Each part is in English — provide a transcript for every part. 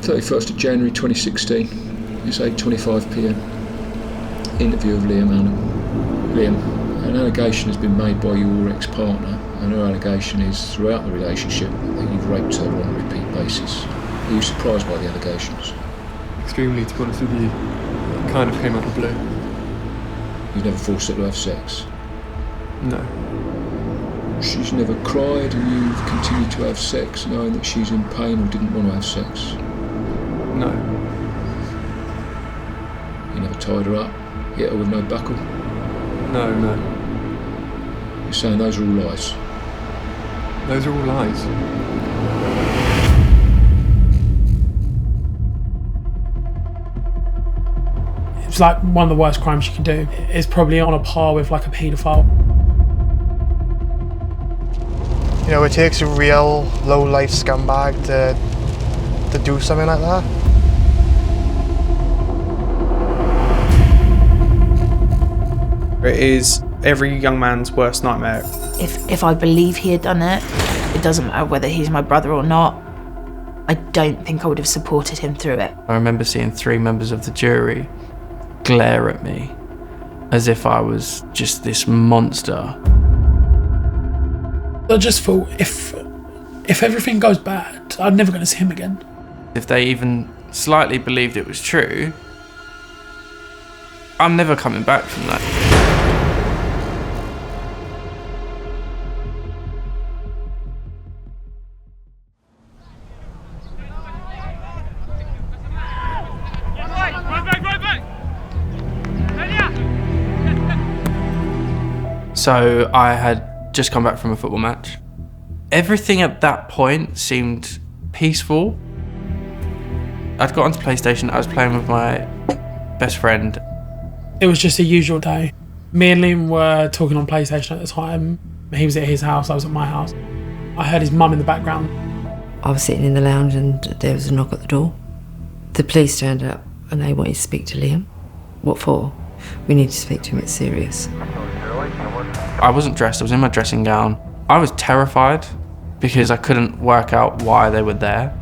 31st of January 2016. It's 8:25pm. Interview of Liam Allen. Liam, an allegation has been made by your ex-partner, and her allegation is throughout the relationship that you've raped her on a repeat basis. Are you surprised by the allegations? Extremely, to be honest with you. It kind of came out of the blue. You've never forced her to have sex? No. She's never cried and you've continued to have sex knowing that she's in pain or didn't want to have sex? No. You never tied her up, hit her with no buckle? No. You're saying those are all lies? Those are all lies. It's like one of the worst crimes you can do. It's probably on a par with like a paedophile. You know, it takes a real low-life scumbag to do something like that. It is every young man's worst nightmare. If I believe he had done it, it doesn't matter whether he's my brother or not, I don't think I would have supported him through it. I remember seeing 3 members of the jury glare at me as if I was just this monster. I just thought if everything goes bad, I'm never going to see him again. If they even slightly believed it was true, I'm never coming back from that. So I had just come back from a football match. Everything at that point seemed peaceful. I'd got onto PlayStation, I was playing with my best friend. It was just a usual day. Me and Liam were talking on PlayStation at the time. He was at his house, I was at my house. I heard his mum in the background. I was sitting in the lounge and there was a knock at the door. The police turned up and they wanted to speak to Liam. What for? We need to speak to him, it's serious. I wasn't dressed, I was in my dressing gown. I was terrified because I couldn't work out why they were there.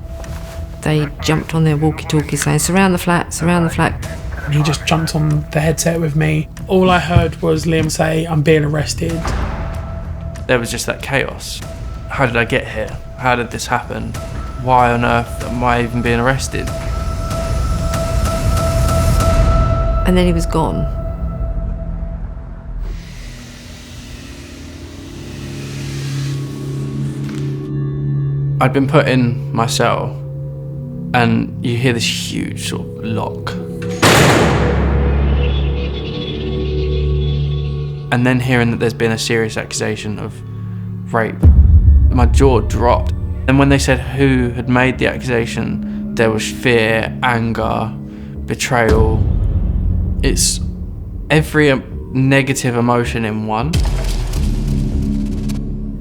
They jumped on their walkie-talkie saying, surround the flat, surround the flat. And he just jumped on the headset with me. All I heard was Liam say, I'm being arrested. There was just that chaos. How did I get here? How did this happen? Why on earth am I even being arrested? And then he was gone. I'd been put in my cell and you hear this huge sort of lock. And then hearing that there's been a serious accusation of rape, my jaw dropped. And when they said who had made the accusation, there was fear, anger, betrayal. It's every negative emotion in one.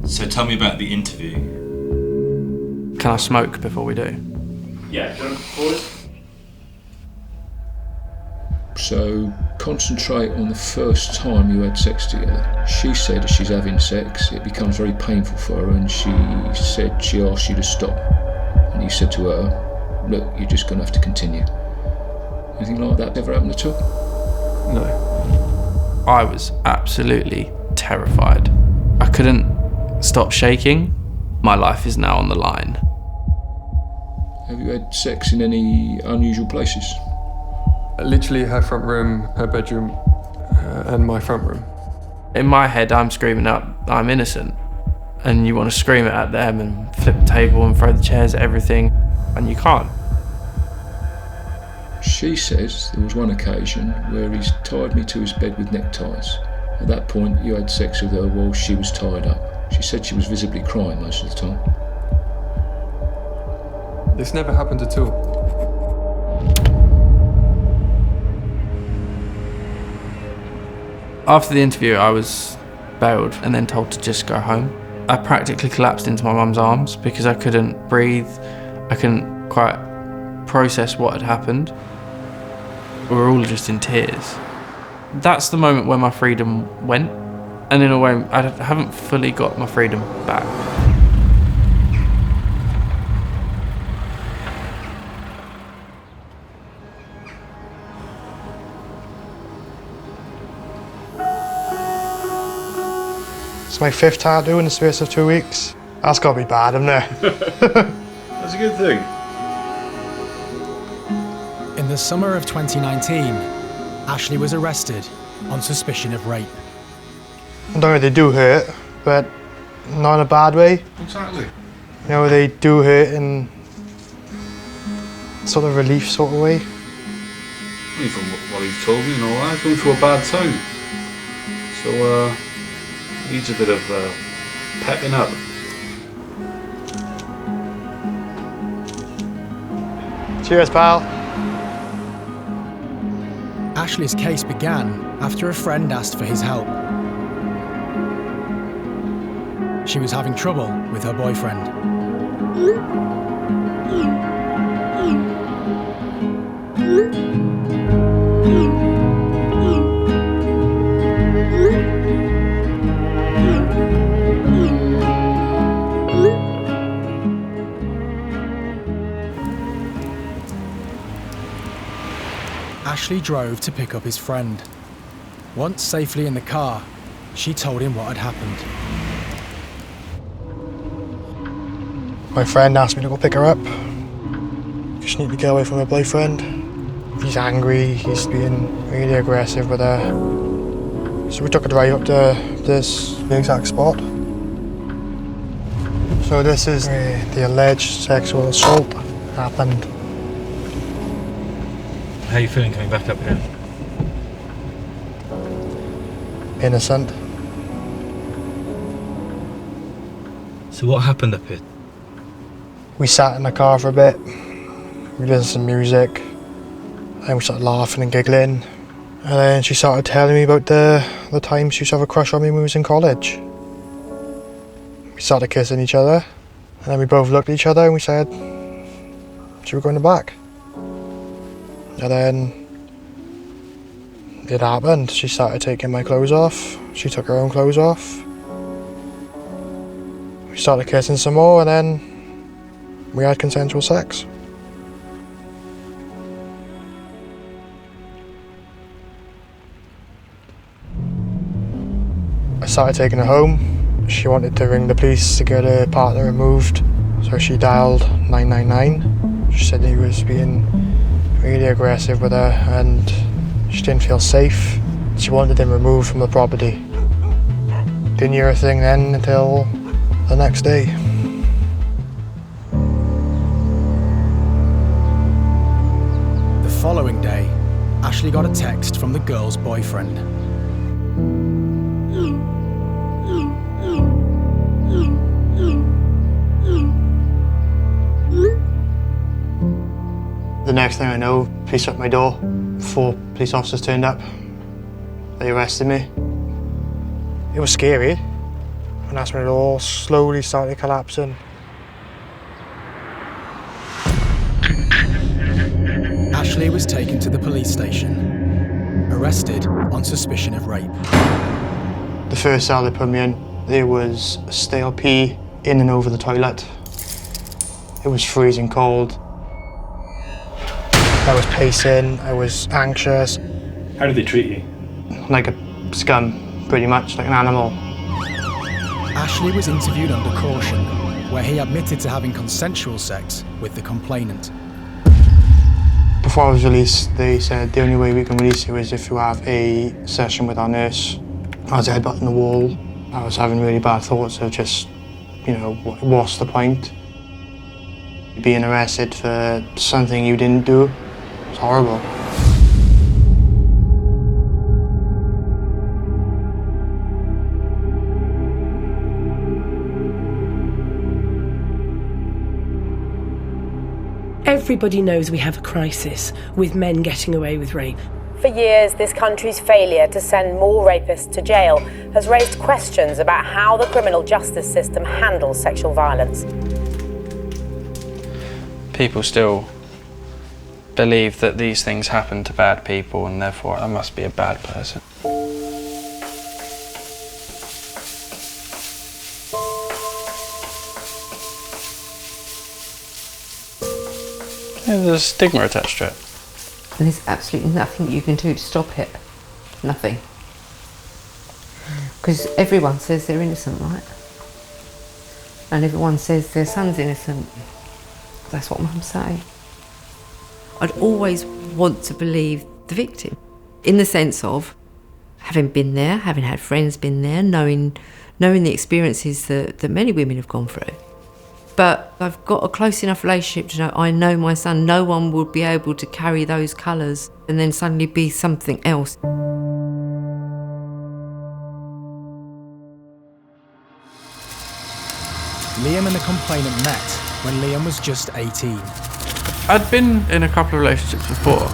So tell me about the interview. Can I smoke before we do? Yeah, do you want to pause? So concentrate on the first time you had sex together. She said as she's having sex, it becomes very painful for her, and she said she asked you to stop. And you said to her, look, you're just going to have to continue. Anything like that ever happened at all? No. I was absolutely terrified. I couldn't stop shaking. My life is now on the line. Have you had sex in any unusual places? Literally her front room, her bedroom, and my front room. In my head, I'm screaming out, I'm innocent. And you want to scream it at them and flip the table and throw the chairs at everything, and you can't. She says there was one occasion where he's tied me to his bed with neckties. At that point, you had sex with her while she was tied up. She said she was visibly crying most of the time. This never happened at all. After the interview, I was bailed and then told to just go home. I practically collapsed into my mum's arms because I couldn't breathe. I couldn't quite process what had happened. We were all just in tears. That's the moment where my freedom went. And in a way, I haven't fully got my freedom back. It's my 5th tattoo in the space of 2 weeks. That's got to be bad, isn't it? That's a good thing. In the summer of 2019, Ashley was arrested on suspicion of rape. I don't know, they do hurt, but not in a bad way. Exactly. You know, they do hurt in sort of relief sort of way. Only from what he's told me and all that, he's going through a bad time. So, needs a bit of pepping up. Cheers, pal. Ashley's case began after a friend asked for his help. She was having trouble with her boyfriend. Ashley drove to pick up his friend. Once safely in the car, she told him what had happened. My friend asked me to go pick her up. She needed to get away from her boyfriend. He's angry, he's being really aggressive with her. So we took a drive up to the exact spot. So this is where the alleged sexual assault happened. How are you feeling coming back up here? Innocent. So what happened up here? We sat in the car for a bit, we listened to some music, and we started laughing and giggling. And then she started telling me about the time she used to have a crush on me when we was in college. We started kissing each other, and then we both looked at each other and we said, she was going back. And then it happened. She started taking my clothes off. She took her own clothes off. We started kissing some more, and then we had consensual sex. I started taking her home. She wanted to ring the police to get her partner removed, so she dialed 999. She said he was being really aggressive with her and she didn't feel safe. She wanted him removed from the property. Didn't hear a thing then until the next day. The following day, Ashley got a text from the girl's boyfriend. The next thing I know, police at my door. 4 police officers turned up. They arrested me. It was scary, and that's when it all slowly started collapsing. Ashley was taken to the police station, arrested on suspicion of rape. The first cell they put me in, there was stale pee in and over the toilet. It was freezing cold. I was pacing, I was anxious. How did they treat you? Like a scum, pretty much, like an animal. Ashley was interviewed under caution, where he admitted to having consensual sex with the complainant. Before I was released, they said the only way we can release you is if you have a session with our nurse. I was headbutting the wall. I was having really bad thoughts of just, you know, what's the point? Being arrested for something you didn't do. It's horrible. Everybody knows we have a crisis with men getting away with rape. For years, this country's failure to send more rapists to jail has raised questions about how the criminal justice system handles sexual violence. People still believe that these things happen to bad people and therefore I must be a bad person. Yeah, there's a stigma attached to it. And there's absolutely nothing you can do to stop it. Nothing. Because everyone says they're innocent, right? And everyone says their son's innocent. That's what Mum say. I'd always want to believe the victim, in the sense of having been there, having had friends been there, knowing the experiences that many women have gone through. But I've got a close enough relationship to know I know my son. No one would be able to carry those colours and then suddenly be something else. Liam and the complainant met when Liam was just 18. I'd been in a couple of relationships before,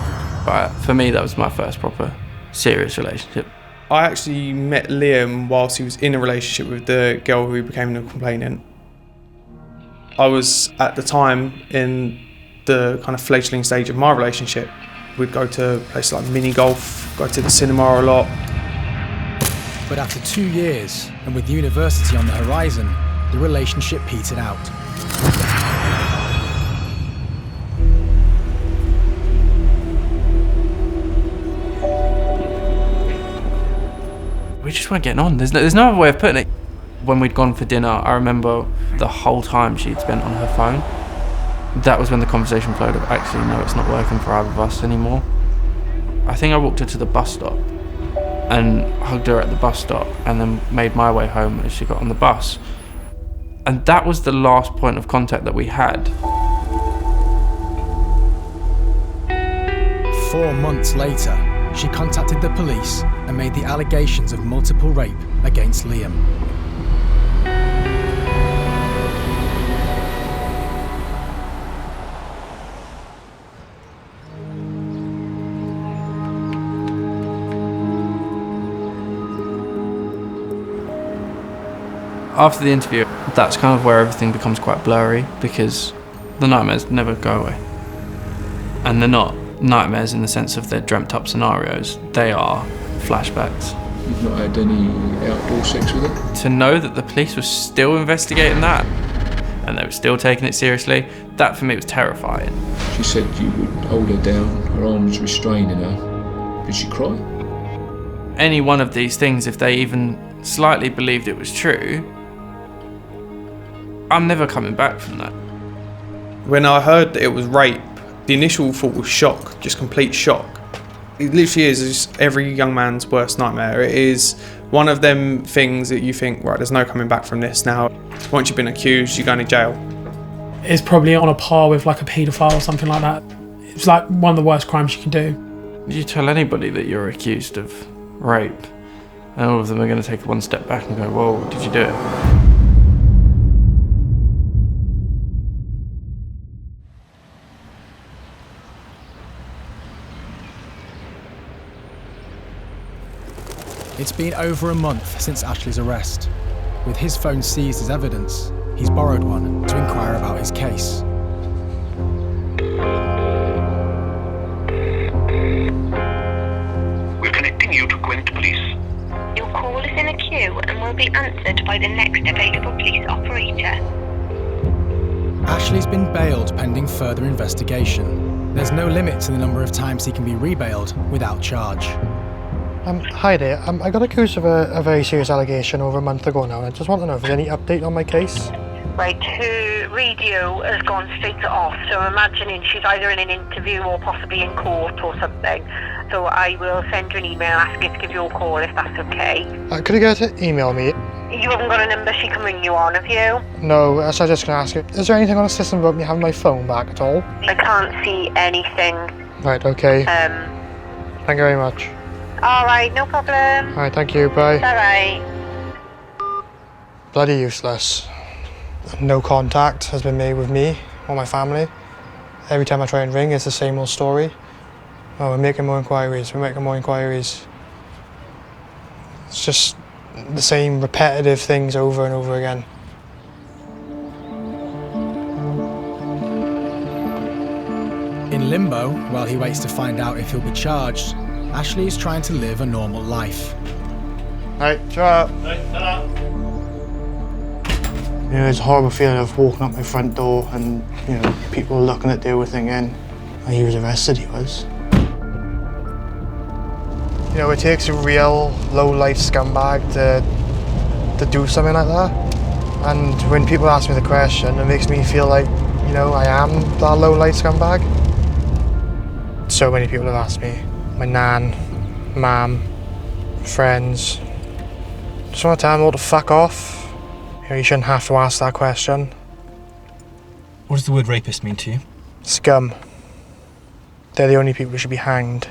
but for me that was my first proper serious relationship. I actually met Liam whilst he was in a relationship with the girl who became the complainant. I was at the time in the kind of fledgling stage of my relationship. We'd go to places like mini golf, go to the cinema a lot. But after 2 years, and with university on the horizon, the relationship petered out. We just weren't getting on. There's no other way of putting it. When we'd gone for dinner, I remember the whole time she'd spent on her phone. That was when the conversation flowed of, actually, no, it's not working for either of us anymore. I think I walked her to the bus stop and hugged her at the bus stop and then made my way home as she got on the bus. And that was the last point of contact that we had. 4 months later, she contacted the police and made the allegations of multiple rape against Liam. After the interview, that's kind of where everything becomes quite blurry, because the nightmares never go away. And they're not nightmares in the sense of they're dreamt up scenarios, they are flashbacks. You've not had any outdoor sex with her? To know that the police were still investigating that, and they were still taking it seriously, that for me was terrifying. She said you would hold her down, her arms restraining her. Did she cry? Any one of these things, if they even slightly believed it was true, I'm never coming back from that. When I heard that it was rape, the initial thought was shock, just complete shock. It literally is just every young man's worst nightmare. It is one of them things that you think, right, there's no coming back from this now. Once you've been accused, you're going to jail. It's probably on a par with like a paedophile or something like that. It's like one of the worst crimes you can do. You tell anybody that you're accused of rape, and all of them are going to take one step back and go, whoa, did you do it? It's been over a month since Ashley's arrest. With his phone seized as evidence, he's borrowed one to inquire about his case. We're connecting you to Gwent Police. Your call is in a queue and will be answered by the next available police operator. Ashley's been bailed pending further investigation. There's no limit to the number of times he can be rebailed without charge. Hi there. I got accused of a very serious allegation over a month ago now. I just want to know if there's any update on my case. Right, her radio has gone straight off, so I'm imagining she's either in an interview or possibly in court or something. So I will send her an email, ask her to give you a call if that's okay. Could you get her to email me? You haven't got a number she can ring you on, have you? No, so I'm just going to ask you, is there anything on the system about me having my phone back at all? I can't see anything. Right, okay. Thank you very much. Alright, no problem. Alright, thank you, bye. Alright. Bloody useless. No contact has been made with me or my family. Every time I try and ring, it's the same old story. Oh, we're making more inquiries, we're making more inquiries. It's just the same repetitive things over and over again. In limbo, while he waits to find out if he'll be charged, Ashley is trying to live a normal life. Right, shut up. You know, it's a horrible feeling of walking up my front door and, you know, people looking at the whole thing in. Oh, he was arrested, he was. You know, it takes a real low-life scumbag to to do something like that. And when people ask me the question, it makes me feel like, you know, I am that low-life scumbag. So many people have asked me, my nan, mum, friends. Just want to tell them all to fuck off. You know, you shouldn't have to ask that question. What does the word rapist mean to you? Scum. They're the only people who should be hanged.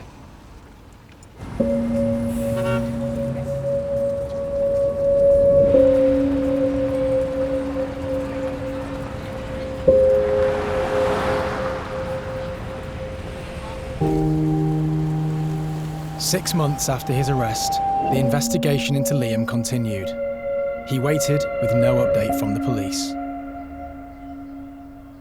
Six months after his arrest, the investigation into Liam continued. He waited with no update from the police.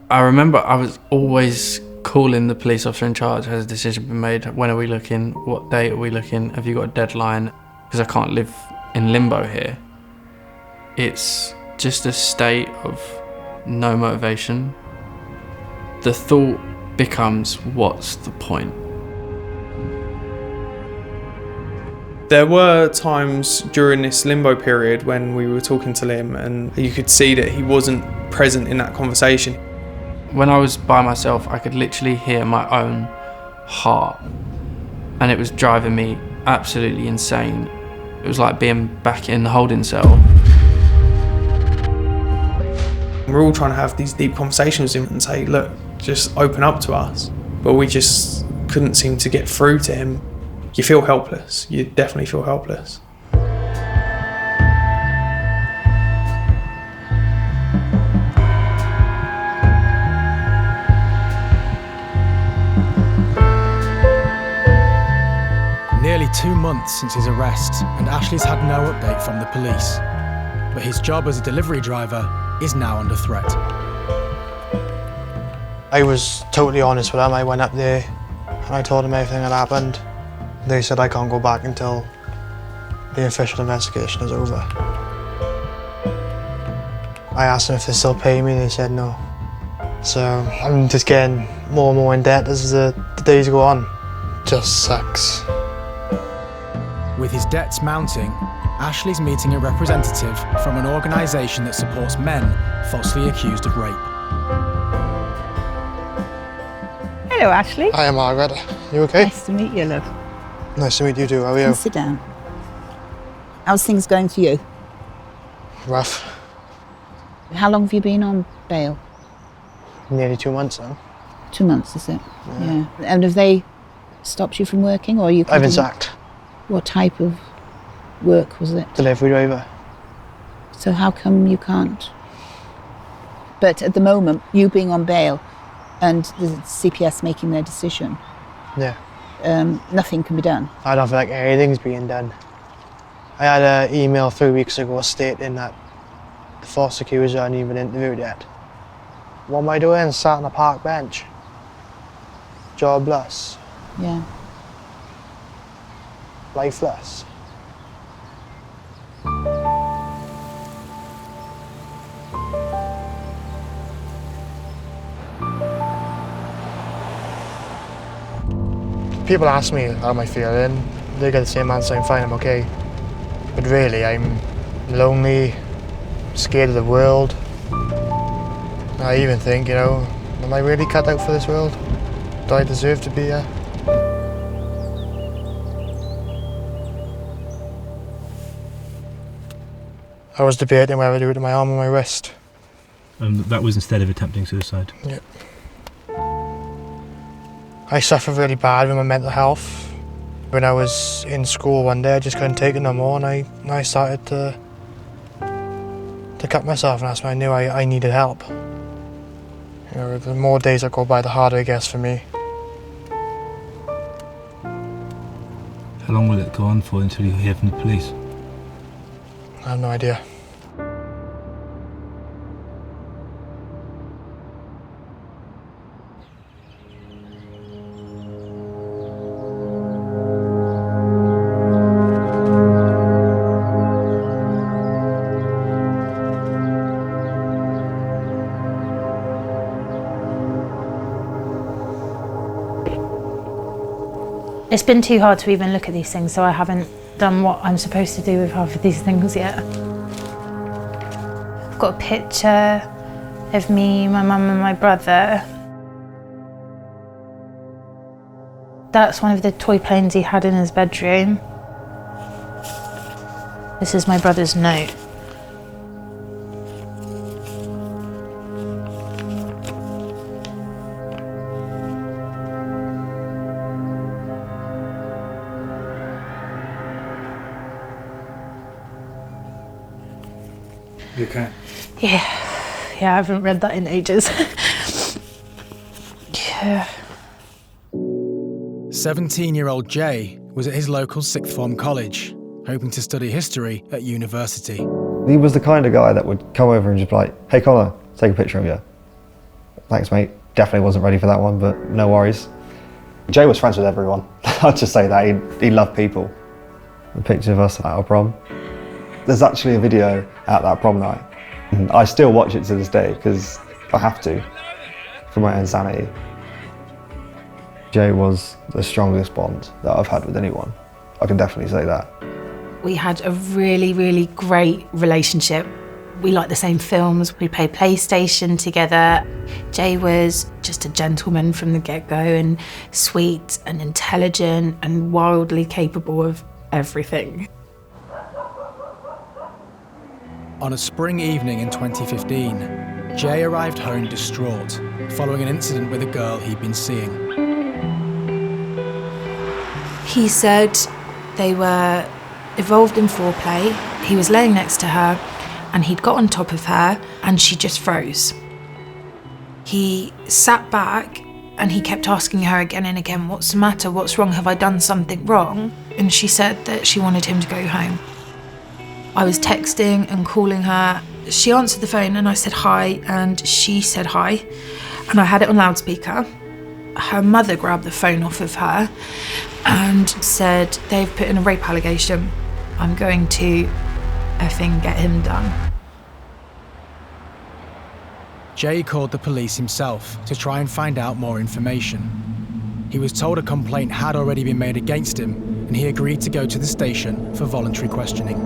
I remember I was always calling the police officer in charge. Has a decision been made? When are we looking? What date are we looking? Have you got a deadline? Because I can't live in limbo here. It's just a state of no motivation. The thought becomes, what's the point? There were times during this limbo period when we were talking to Liam and you could see that he wasn't present in that conversation. When I was by myself, I could literally hear my own heart, and it was driving me absolutely insane. It was like being back in the holding cell. We're all trying to have these deep conversations with him and say, look, just open up to us. But we just couldn't seem to get through to him. You feel helpless. You definitely feel helpless. Nearly 2 months since his arrest, and Ashley's had no update from the police. But his job as a delivery driver is now under threat. I was totally honest with them. I went up there and I told them everything that happened. They said I can't go back until the official investigation is over. I asked them if they still pay me, they said no. So I'm just getting more and more in debt as the days go on. Just sucks. With his debts mounting, Ashley's meeting a representative from an organisation that supports men falsely accused of rape. Hello, Ashley. Hi, Margaret. You okay? Nice to meet you, love. Nice to meet you too. How are you? Come sit down. How's things going for you? Rough. How long have you been on bail? Nearly 2 months now. 2 months, is it? Yeah. And have they stopped you from working, or are you? I've been sacked. What type of work was it? Delivery driver. So how come you can't? But at the moment, you being on bail and the CPS making their decision, Yeah. nothing can be done. I don't feel like anything's being done. I had an email 3 weeks ago stating that the false accuser hadn't even interviewed yet. What am I doing? Sat on a park bench. Jobless. Yeah. Lifeless. People ask me how am I feeling. They get the same answer, I'm fine, I'm okay. But really, I'm lonely, scared of the world. I even think, you know, am I really cut out for this world? Do I deserve to be here? I was debating whether to do it to my arm or my wrist. That was instead of attempting suicide? Yeah. I suffer really bad with my mental health. When I was in school one day, I just couldn't take it no more, and I started to cut myself, and that's when I knew I needed help. You know, the more days that go by, the harder it gets for me. How long will it go on for until you hear from the police? I have no idea. It's been too hard to even look at these things, so I haven't done what I'm supposed to do with half of these things yet. I've got a picture of me, my mum and my brother. That's one of the toy planes he had in his bedroom. This is my brother's note. You okay? Yeah, I haven't read that in ages. Yeah. 17-year-old Jay was at his local sixth form college, hoping to study history at university. He was the kind of guy that would come over and just be like, "Hey Connor, take a picture of you." Thanks mate, definitely wasn't ready for that one, but no worries. Jay was friends with everyone. I'll just say that, he loved people. The picture of us at our prom. There's actually a video at that prom night. And I still watch it to this day because I have to, for my own sanity. Jay was the strongest bond that I've had with anyone. I can definitely say that. We had a really, really great relationship. We liked the same films, we played PlayStation together. Jay was just a gentleman from the get-go and sweet and intelligent and wildly capable of everything. On a spring evening in 2015, Jay arrived home distraught, following an incident with a girl he'd been seeing. He said they were involved in foreplay. He was laying next to her and he'd got on top of her and she just froze. He sat back and he kept asking her again and again, "What's the matter? What's wrong? Have I done something wrong?" And she said that she wanted him to go home. I was texting and calling her. She answered the phone and I said hi and she said hi and I had it on loudspeaker. Her mother grabbed the phone off of her and said, "They've put in a rape allegation. I'm going to effing get him done." Jay called the police himself to try and find out more information. He was told a complaint had already been made against him and he agreed to go to the station for voluntary questioning.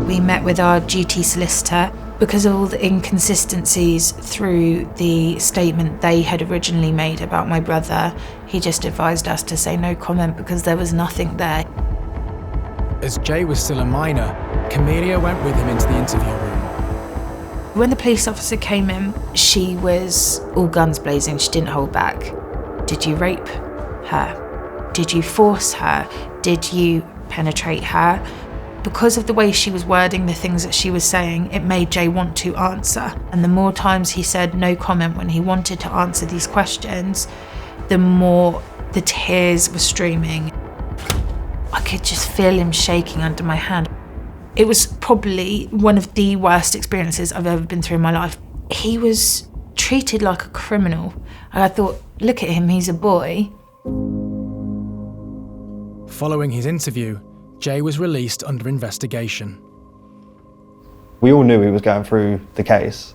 We met with our duty solicitor. Because of all the inconsistencies through the statement they had originally made about my brother, he just advised us to say no comment because there was nothing there. As Jay was still a minor, Camelia went with him into the interview room. When the police officer came in, she was all guns blazing, she didn't hold back. Did you rape her? Did you force her? Did you penetrate her? Because of the way she was wording the things that she was saying, it made Jay want to answer. And the more times he said no comment when he wanted to answer these questions, the more the tears were streaming. I could just feel him shaking under my hand. It was probably one of the worst experiences I've ever been through in my life. He was treated like a criminal. And I thought, look at him, he's a boy. Following his interview, Jay was released under investigation. We all knew he was going through the case,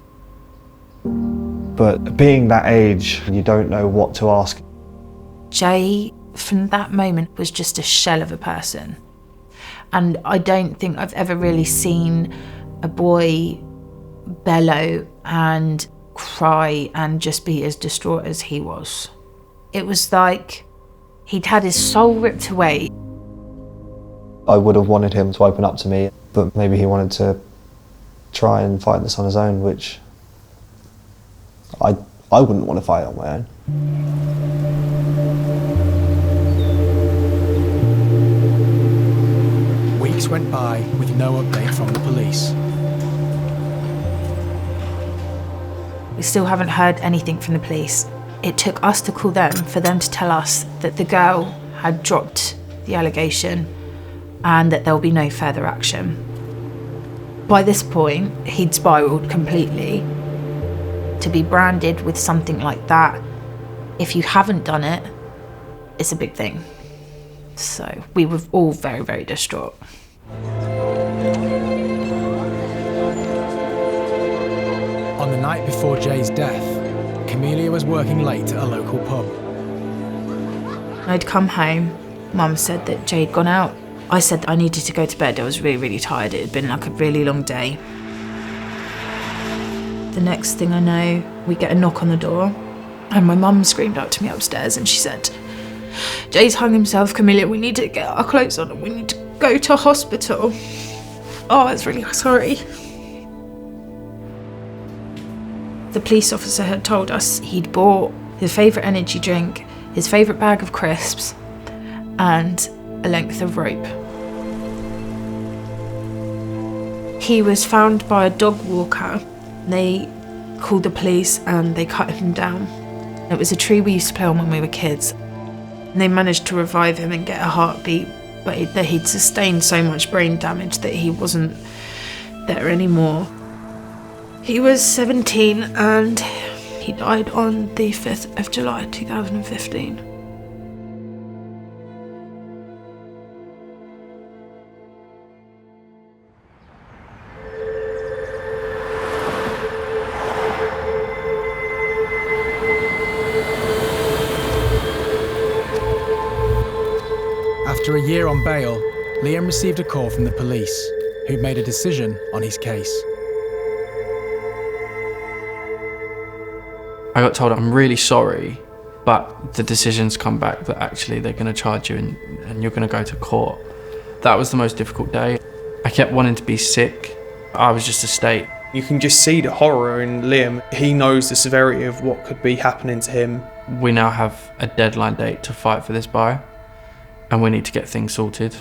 but being that age, you don't know what to ask. Jay, from that moment, was just a shell of a person. And I don't think I've ever really seen a boy bellow and cry and just be as distraught as he was. It was like he'd had his soul ripped away. I would have wanted him to open up to me, but maybe he wanted to try and fight this on his own, which I wouldn't want to fight on my own. Weeks went by with no update from the police. We still haven't heard anything from the police. It took us to call them for them to tell us that the girl had dropped the allegation and that there'll be no further action. By this point, he'd spiralled completely. To be branded with something like that, if you haven't done it, it's a big thing. So we were all very, very distraught. On the night before Jay's death, Camelia was working late at a local pub. I'd come home. Mum said that Jay'd gone out I said I needed to go to bed. I was really, really tired. It had been like a really long day. The next thing I know, we get a knock on the door, and my mum screamed out to me upstairs and she said, "Jay's hung himself, Camilla. We need to get our clothes on and we need to go to hospital." Oh, that's really sorry. The police officer had told us he'd bought his favourite energy drink, his favourite bag of crisps, and a length of rope. He was found by a dog walker. They called the police and they cut him down. It was a tree we used to play on when we were kids. And they managed to revive him and get a heartbeat, but he'd sustained so much brain damage that he wasn't there anymore. He was 17 and he died on the 5th of July 2015. After a year on bail, Liam received a call from the police, who'd made a decision on his case. I got told, "I'm really sorry, but the decision's come back that actually they're going to charge you and you're going to go to court." That was the most difficult day. I kept wanting to be sick. I was just a state. You can just see the horror in Liam. He knows the severity of what could be happening to him. We now have a deadline date to fight for this by, and we need to get things sorted.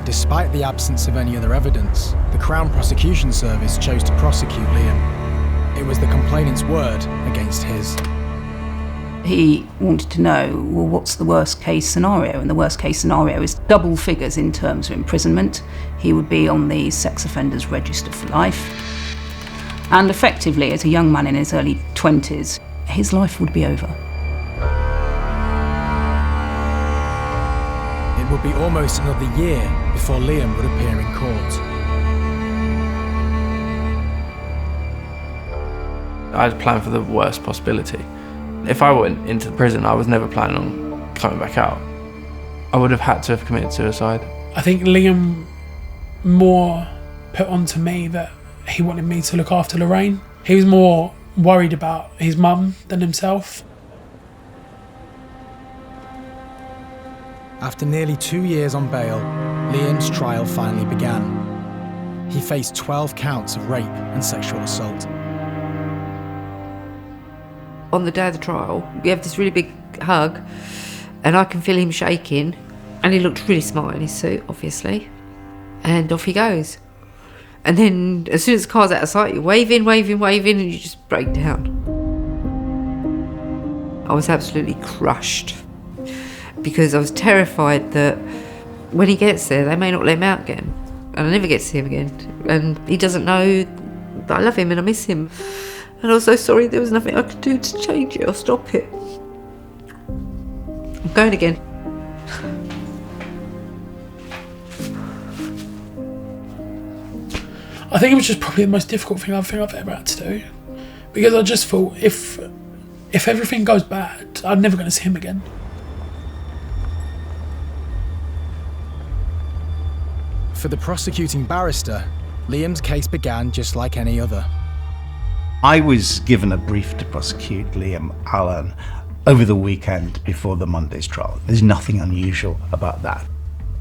Despite the absence of any other evidence, the Crown Prosecution Service chose to prosecute Liam. It was the complainant's word against his. He wanted to know, well, what's the worst case scenario? And the worst case scenario is double figures in terms of imprisonment. He would be on the sex offenders register for life. And effectively, as a young man in his early 20s, his life would be over. It would be almost another year before Liam would appear in court. I had planned for the worst possibility. If I went into prison, I was never planning on coming back out. I would have had to have committed suicide. I think Liam more put onto me that he wanted me to look after Lorraine. He was more worried about his mum than himself. After nearly 2 years on bail, Liam's trial finally began. He faced 12 counts of rape and sexual assault. On the day of the trial, we have this really big hug, and I can feel him shaking, and he looked really smart in his suit, obviously, and off he goes. And then as soon as the car's out of sight, you're waving, and you just break down. I was absolutely crushed, because I was terrified that when he gets there, they may not let him out again, and I never get to see him again, and he doesn't know that I love him and I miss him. And I was so sorry, there was nothing I could do to change it or stop it. I'm going again. I think it was just probably the most difficult thing I've ever had to do. Because I just thought, if everything goes bad, I'm never going to see him again. For the prosecuting barrister, Liam's case began just like any other. I was given a brief to prosecute Liam Allen over the weekend before the Monday's trial. There's nothing unusual about that.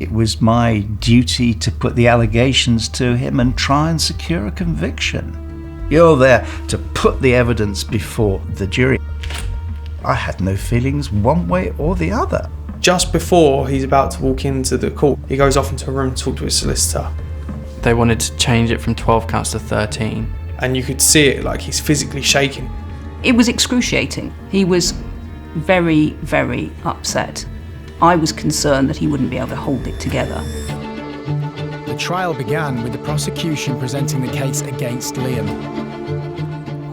It was my duty to put the allegations to him and try and secure a conviction. You're there to put the evidence before the jury. I had no feelings one way or the other. Just before he's about to walk into the court, he goes off into a room to talk to his solicitor. They wanted to change it from 12 counts to 13. And you could see it, like he's physically shaking. It was excruciating. He was very, very upset. I was concerned that he wouldn't be able to hold it together. The trial began with the prosecution presenting the case against Liam.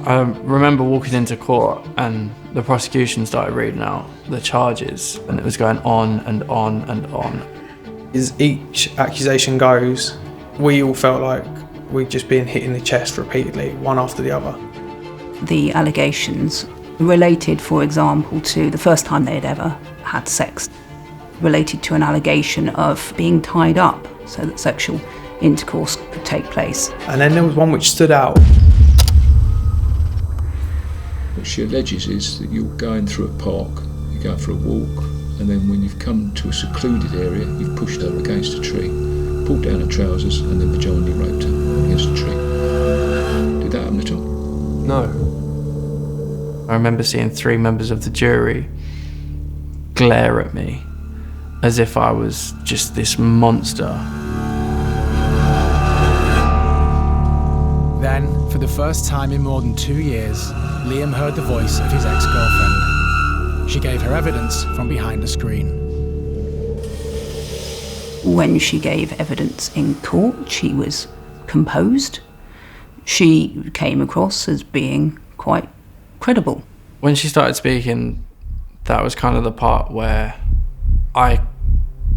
I remember walking into court and the prosecution started reading out the charges, and it was going on and on and on. As each accusation goes, we all felt like we'd just been hit in the chest repeatedly, one after the other. The allegations related, for example, to the first time they had ever had sex. related to an allegation of being tied up so that sexual intercourse could take place. And then there was one which stood out. What she alleges is that you're going through a park, you're going for a walk, and then when you've come to a secluded area, you've pushed her against a tree, pulled down her trousers, and then vaginally raped her against a tree. Did that happen at all? No. I remember seeing 3 members of the jury glare at me as if I was just this monster. Then, for the first time in more than 2 years, Liam heard the voice of his ex-girlfriend. She gave her evidence from behind a screen. When she gave evidence in court, she was composed. She came across as being quite credible. When she started speaking, that was kind of the part where I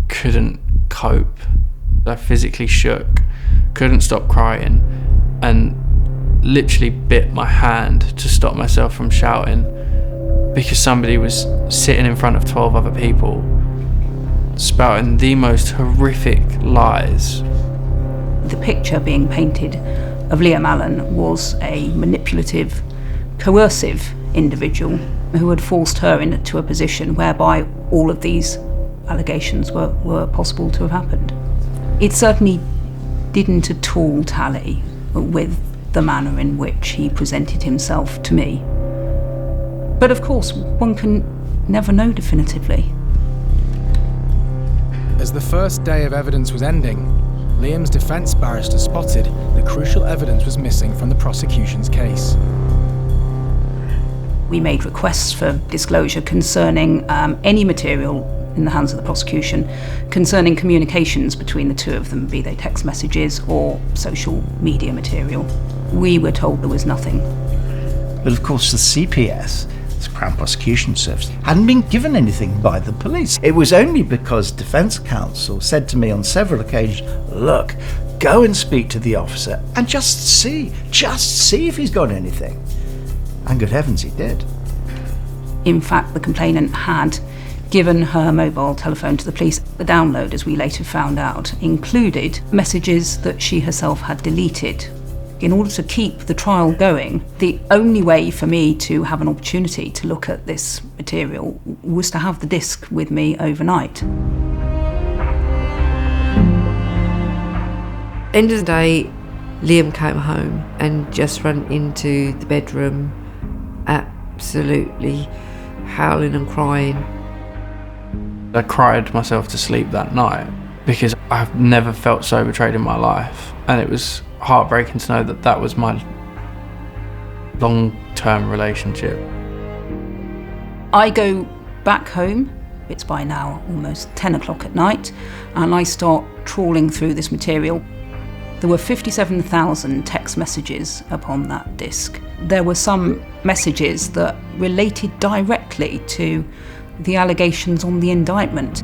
couldn't cope. I physically shook, couldn't stop crying, and literally bit my hand to stop myself from shouting because somebody was sitting in front of 12 other people spouting the most horrific lies. The picture being painted of Liam Allen was a manipulative, coercive individual who had forced her into a position whereby all of these allegations were possible to have happened. It certainly didn't at all tally with the manner in which he presented himself to me. But of course, one can never know definitively. As the first day of evidence was ending, Liam's defence barrister spotted that crucial evidence was missing from the prosecution's case. We made requests for disclosure concerning any material in the hands of the prosecution concerning communications between the two of them, be they text messages or social media material. We were told there was nothing. But of course the CPS, the Crown Prosecution Service, hadn't been given anything by the police. It was only because Defence Counsel said to me on several occasions, look, go and speak to the officer and just see if he's got anything. And good heavens, he did. In fact, the complainant had given her mobile telephone to the police. The download, as we later found out, included messages that she herself had deleted. In order to keep the trial going, the only way for me to have an opportunity to look at this material was to have the disc with me overnight. End of the day, Liam came home and just ran into the bedroom, absolutely howling and crying. I cried myself to sleep that night because I've never felt so betrayed in my life, and it was heartbreaking to know that that was my long-term relationship. I go back home, it's by now almost 10 o'clock at night, and I start trawling through this material. There were 57,000 text messages upon that disc. There were some messages that related directly to the allegations on the indictment.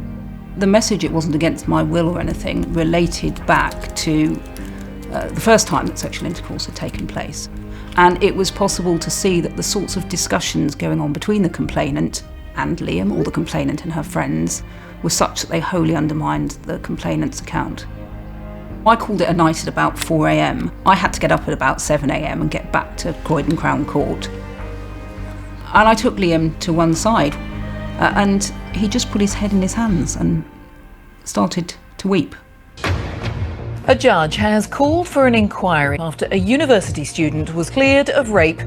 The message, it wasn't against my will or anything, related back to the first time that sexual intercourse had taken place. And it was possible to see that the sorts of discussions going on between the complainant and Liam, or the complainant and her friends, were such that they wholly undermined the complainant's account. I called it a night at about 4 a.m. I had to get up at about 7 a.m. and get back to Croydon Crown Court. And I took Liam to one side, and he just put his head in his hands and started to weep. A judge has called for an inquiry after a university student was cleared of rape.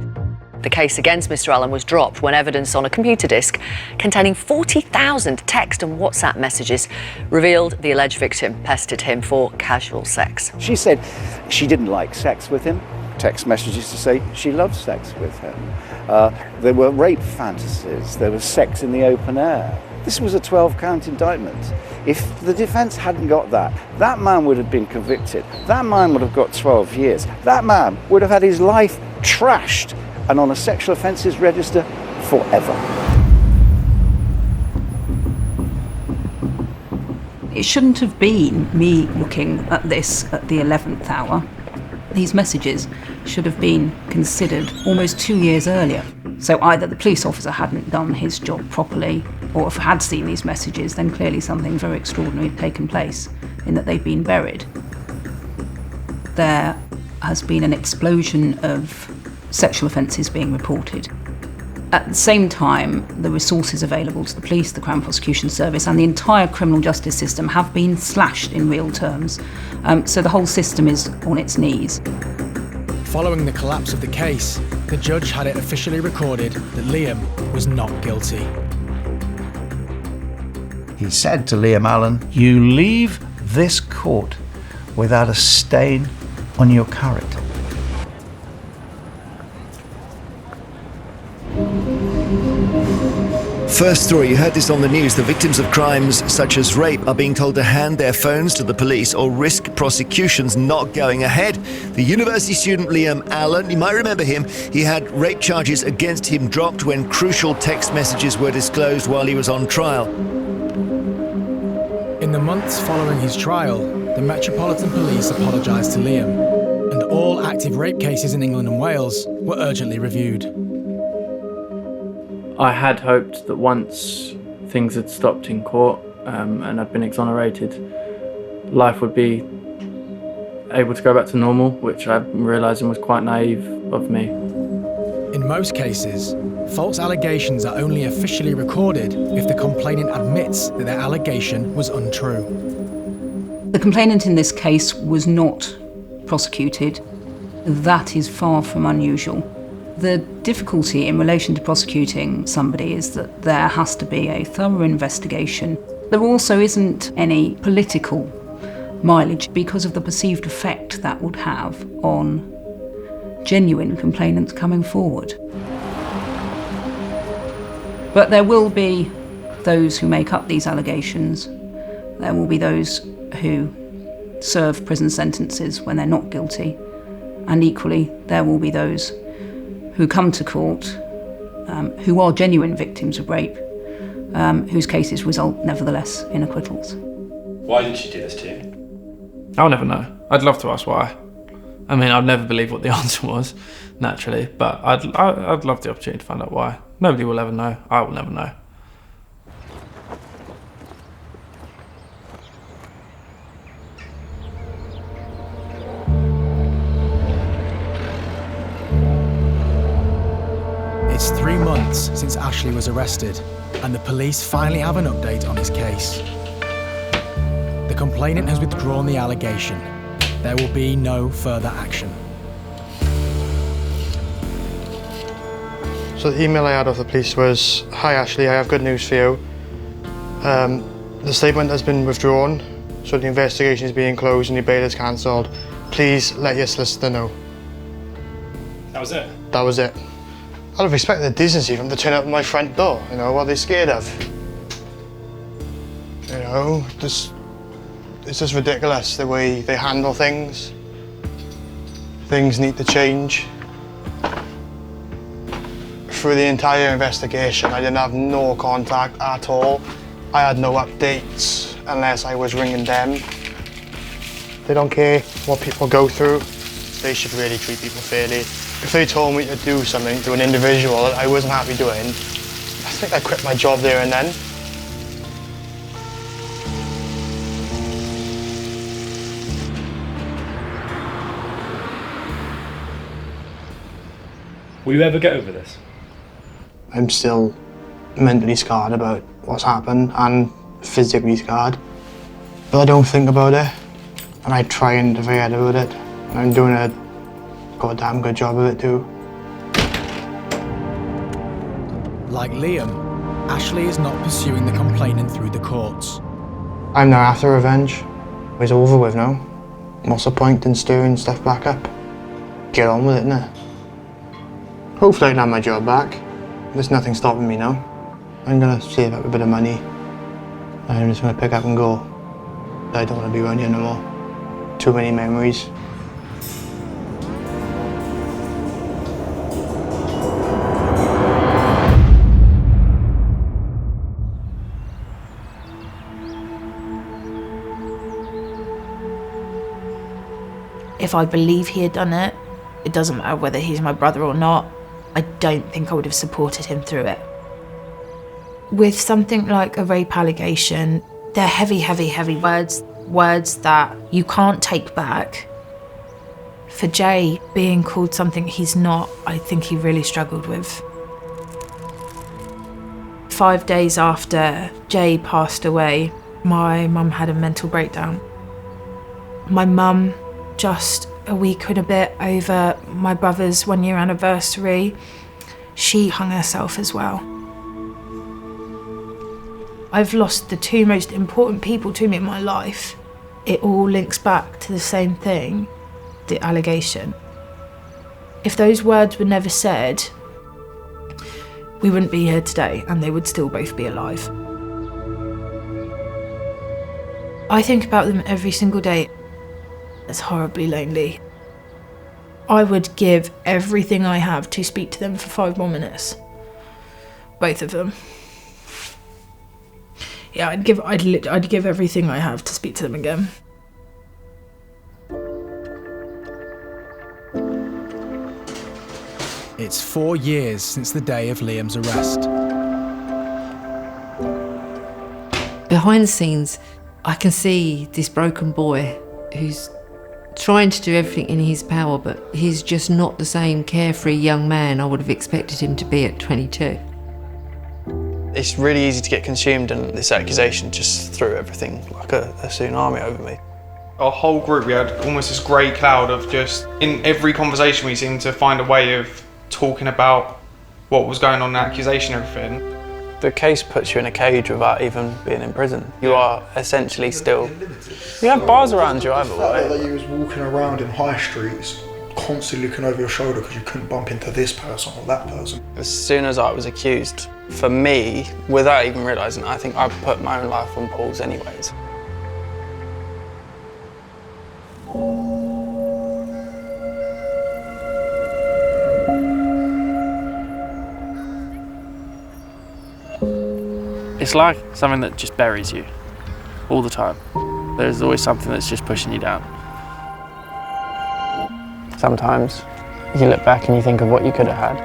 The case against Mr. Allen was dropped when evidence on a computer disk containing 40,000 text and WhatsApp messages revealed the alleged victim pestered him for casual sex. She said she didn't like sex with him. Text messages to say she loved sex with him. There were rape fantasies. There was sex in the open air. This was a 12-count indictment. If the defence hadn't got that, that man would have been convicted. That man would have got 12 years. That man would have had his life trashed and on a sexual offences register forever. It shouldn't have been me looking at this at the 11th hour. these messages should have been considered almost 2 years earlier. So either the police officer hadn't done his job properly, or if had seen these messages, then clearly something very extraordinary had taken place in that they've been buried. There has been an explosion of sexual offences being reported. At the same time, the resources available to the police, the Crown Prosecution Service and the entire criminal justice system have been slashed in real terms. So the whole system is on its knees. Following the collapse of the case, the judge had it officially recorded that Liam was not guilty. He said to Liam Allen, "You leave this court without a stain on your character." First story, you heard this on the news. The victims of crimes such as rape are being told to hand their phones to the police or risk prosecutions not going ahead. The university student Liam Allen, you might remember him, he had rape charges against him dropped when crucial text messages were disclosed while he was on trial. In the months following his trial, the Metropolitan Police apologised to Liam, and all active rape cases in England and Wales were urgently reviewed. I had hoped that once things had stopped in court and I'd been exonerated, life would be able to go back to normal, which I'm realising was quite naive of me. In most cases, false allegations are only officially recorded if the complainant admits that their allegation was untrue. The complainant in this case was not prosecuted. That is far from unusual. The difficulty in relation to prosecuting somebody is that there has to be a thorough investigation. There also isn't any political mileage because of the perceived effect that would have on genuine complainants coming forward. But there will be those who make up these allegations. There will be those who serve prison sentences when they're not guilty. And equally, there will be those who come to court, who are genuine victims of rape, whose cases result nevertheless in acquittals. Why did she do this to you? I'll never know. I'd love to ask why. I mean, I'd never believe what the answer was, naturally, but I'd love the opportunity to find out why. Nobody will ever know. I will never know. It's 3 months since Ashley was arrested, and the police finally have an update on his case. The complainant has withdrawn the allegation. There will be no further action. So the email I had off the police was, "Hi Ashley, I have good news for you. The statement has been withdrawn, so the investigation is being closed and your bail is cancelled. Please let your solicitor know." That was it? That was it. I'd have expected the decency from to turn up at my front door, you know, what are they scared of? You know, it's just ridiculous the way they handle things. Things need to change. Through the entire investigation, I didn't have no contact at all. I had no updates unless I was ringing them. They don't care what people go through. They should really treat people fairly. If they told me to do something to an individual that I wasn't happy doing, I think I'd quit my job there and then. Will you ever get over this? I'm still mentally scarred about what's happened and physically scarred. But I don't think about it, and I try and forget about it. I'm doing a goddamn good job of it too. Like Liam, Ashley is not pursuing the complainant through the courts. I'm not after revenge. It's over with now. What's the point in stirring stuff back up? Get on with it, innit? Hopefully I can have my job back. There's nothing stopping me now. I'm gonna save up a bit of money. I'm just gonna pick up and go. I don't want to be around here no more. Too many memories. If I believe he had done it, it doesn't matter whether he's my brother or not, I don't think I would have supported him through it. With something like a rape allegation, they're heavy, heavy, heavy words that you can't take back. For Jay, being called something he's not, I think he really struggled with. 5 days after Jay passed away, my mum had a mental breakdown. My mum, just a week and a bit over my brother's 1-year anniversary, she hung herself as well. I've lost the two most important people to me in my life. It all links back to the same thing, the allegation. If those words were never said, we wouldn't be here today and they would still both be alive. I think about them every single day. It's horribly lonely. I would give everything I have to speak to them for 5 more minutes. Both of them. Yeah, I'd give everything I have to speak to them again. It's 4 years since the day of Liam's arrest. Behind the scenes, I can see this broken boy who's trying to do everything in his power, but he's just not the same carefree young man I would have expected him to be at 22. It's really easy to get consumed, and this accusation just threw everything like a tsunami over me. Our whole group, we had almost this grey cloud of just, in every conversation we seemed to find a way of talking about what was going on in the accusation and everything. The case puts you in a cage without even being in prison. You are essentially still... You have bars around you either way. That you was walking around in high streets, constantly looking over your shoulder because you couldn't bump into this person or that person. As soon as I was accused, for me, without even realising, I think I put my own life on pause anyways. It's like something that just buries you all the time. There's always something that's just pushing you down. Sometimes you look back and you think of what you could have had.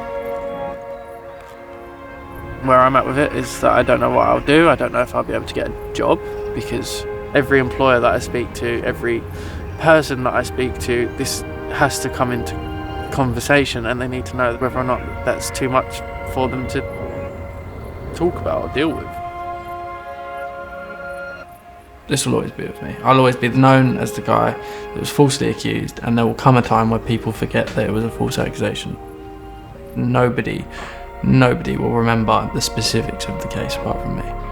Where I'm at with it is that I don't know what I'll do. I don't know if I'll be able to get a job, because every employer that I speak to, every person that I speak to, this has to come into conversation, and they need to know whether or not that's too much for them to talk about or deal with. This will always be with me. I'll always be known as the guy that was falsely accused, and there will come a time where people forget that it was a false accusation. Nobody will remember the specifics of the case apart from me.